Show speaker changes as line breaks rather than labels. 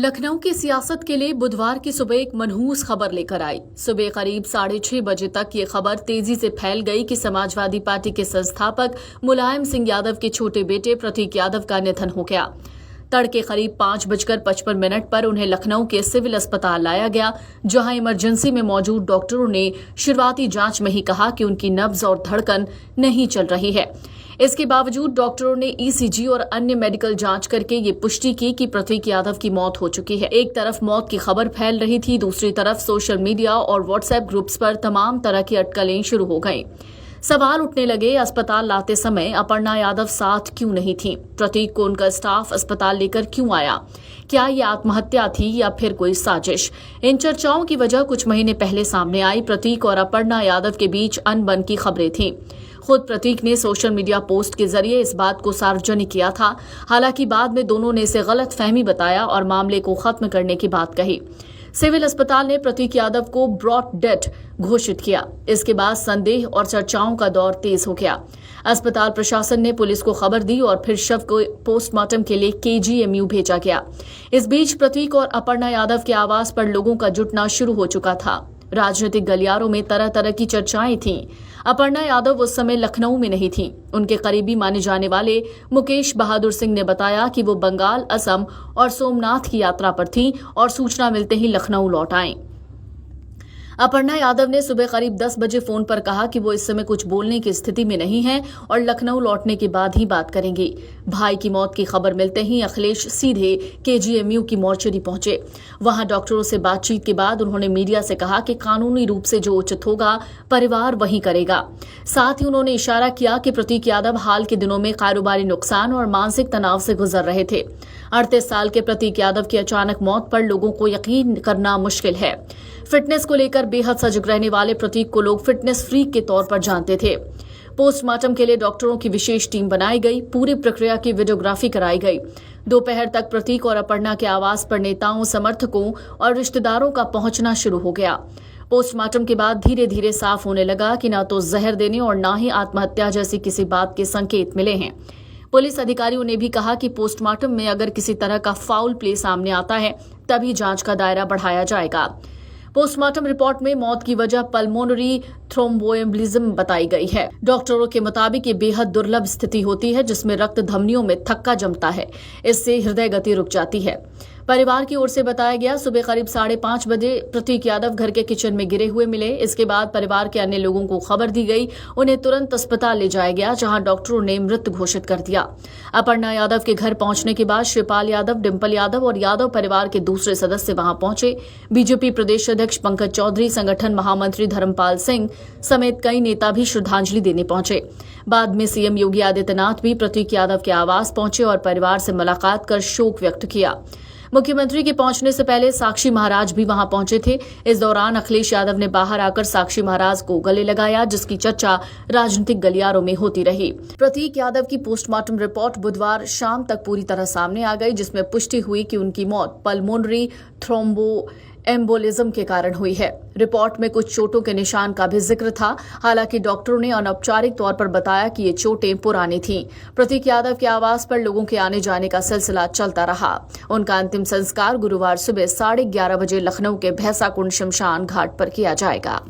लखनऊ की सियासत के लिए बुधवार की सुबह एक मनहूस खबर लेकर आई। सुबह करीब 6:30 बजे तक ये खबर तेजी से फैल गई कि समाजवादी पार्टी के संस्थापक मुलायम सिंह यादव के छोटे बेटे प्रतीक यादव का निधन हो गया। तड़के करीब 5:55 पर उन्हें लखनऊ के सिविल अस्पताल लाया गया, जहां इमरजेंसी में मौजूद डॉक्टरों ने शुरुआती जांच में ही कहा कि उनकी नब्ज और धड़कन नहीं चल रही है। इसके बावजूद डॉक्टरों ने ईसीजी और अन्य मेडिकल जांच करके ये पुष्टि की कि प्रतीक यादव की मौत हो चुकी है। एक तरफ मौत की खबर फैल रही थी, दूसरी तरफ सोशल मीडिया और व्हाट्सएप ग्रुप्स पर तमाम तरह की अटकलें शुरू हो गईं। सवाल उठने लगे, अस्पताल लाते समय अपर्णा यादव साथ क्यों नहीं थी? प्रतीक को उनका स्टाफ अस्पताल लेकर क्यों आया? क्या ये आत्महत्या थी या फिर कोई साजिश? इन चर्चाओं की वजह कुछ महीने पहले सामने आई। प्रतीक और अपर्णा यादव के बीच अनबन की खबरें थीं। खुद प्रतीक ने सोशल मीडिया पोस्ट के जरिए इस बात को सार्वजनिक किया था। हालांकि बाद में दोनों ने इसे गलतफहमी बताया और मामले को खत्म करने की बात कही। सिविल अस्पताल ने प्रतीक यादव को ब्रॉट डेथ घोषित किया। इसके बाद संदेह और चर्चाओं का दौर तेज हो गया। अस्पताल प्रशासन ने पुलिस को खबर दी और फिर शव को पोस्टमार्टम के लिए केजीएमयू भेजा गया। इस बीच प्रतीक और अपर्णा यादव के आवास पर लोगों का जुटना शुरू हो चुका था। राजनीतिक गलियारों में तरह तरह की चर्चाएं थीं। अपर्णा यादव उस समय लखनऊ में नहीं थीं। उनके करीबी माने जाने वाले मुकेश बहादुर सिंह ने बताया कि वो बंगाल, असम और सोमनाथ की यात्रा पर थीं और सूचना मिलते ही लखनऊ लौट आईं। अपर्णा यादव ने सुबह करीब 10 बजे फोन पर कहा कि वो इस समय कुछ बोलने की स्थिति में नहीं है और लखनऊ लौटने के बाद ही बात करेंगी। भाई की मौत की खबर मिलते ही अखिलेश सीधे केजीएमयू की मोर्चरी पहुंचे। वहां डॉक्टरों से बातचीत के बाद उन्होंने मीडिया से कहा कि कानूनी रूप से जो उचित होगा परिवार वही करेगा। साथ ही उन्होंने इशारा किया कि प्रतीक यादव हाल के दिनों में कारोबारी नुकसान और मानसिक तनाव से गुजर रहे थे। 38 साल के प्रतीक यादव की अचानक मौत पर लोगों को यकीन करना मुश्किल है। फिटनेस को लेकर बेहद सजग रहने वाले प्रतीक को लोग फिटनेस फ्रीक के तौर पर जानते थे। पोस्टमार्टम के लिए डॉक्टरों की विशेष टीम बनाई गई। पूरी प्रक्रिया की वीडियोग्राफी कराई गई। दोपहर तक प्रतीक और अपर्णा के आवास पर नेताओं, समर्थकों और रिश्तेदारों का पहुंचना शुरू हो गया। पोस्टमार्टम के बाद धीरे धीरे साफ होने लगा कि न तो जहर देने और न ही आत्महत्या जैसी किसी बात के संकेत मिले हैं। पुलिस अधिकारियों ने भी कहा कि पोस्टमार्टम में अगर किसी तरह का फाउल प्ले सामने आता है तभी जांच का दायरा बढ़ाया जाएगा। पोस्टमार्टम रिपोर्ट में मौत की वजह पल्मोनरी थ्रोम्बोएम्बोलिज्म बताई गई है। डॉक्टरों के मुताबिक ये बेहद दुर्लभ स्थिति होती है जिसमें रक्त धमनियों में थक्का जमता है। इससे हृदय गति रुक जाती है। परिवार की ओर से बताया गया, सुबह करीब 5:30 बजे प्रतीक यादव घर के किचन में गिरे हुए मिले। इसके बाद परिवार के अन्य लोगों को खबर दी गई। उन्हें तुरंत अस्पताल ले जाया गया, जहां डॉक्टरों ने मृत घोषित कर दिया। अपर्णा यादव के घर पहुंचने के बाद शिवपाल यादव, डिंपल यादव और यादव परिवार के दूसरे सदस्य वहां पहुंचे। बीजेपी प्रदेश अध्यक्ष पंकज चौधरी, संगठन महामंत्री धर्मपाल सिंह समेत कई नेता भी श्रद्धांजलि देने पहुंचे। बाद में सीएम योगी आदित्यनाथ भी प्रतीक यादव के आवास पहुंचे और परिवार से मुलाकात कर शोक व्यक्त किया। मुख्यमंत्री के पहुंचने से पहले साक्षी महाराज भी वहां पहुंचे थे। इस दौरान अखिलेश यादव ने बाहर आकर साक्षी महाराज को गले लगाया, जिसकी चर्चा राजनीतिक गलियारों में होती रही। प्रतीक यादव की पोस्टमार्टम रिपोर्ट बुधवार शाम तक पूरी तरह सामने आ गई, जिसमें पुष्टि हुई कि उनकी मौत पल्मोनरी थ्रोम्बोएम्बोलिज्म के कारण हुई है। रिपोर्ट में कुछ चोटों के निशान का भी जिक्र था। हालांकि डॉक्टरों ने अनौपचारिक तौर पर बताया कि ये चोटें पुरानी थीं। प्रतीक यादव के आवास पर लोगों के आने जाने का सिलसिला चलता रहा। उनका अंतिम संस्कार गुरुवार सुबह 11:30 बजे लखनऊ के भैंसाकुंड शमशान घाट पर किया जाएगा।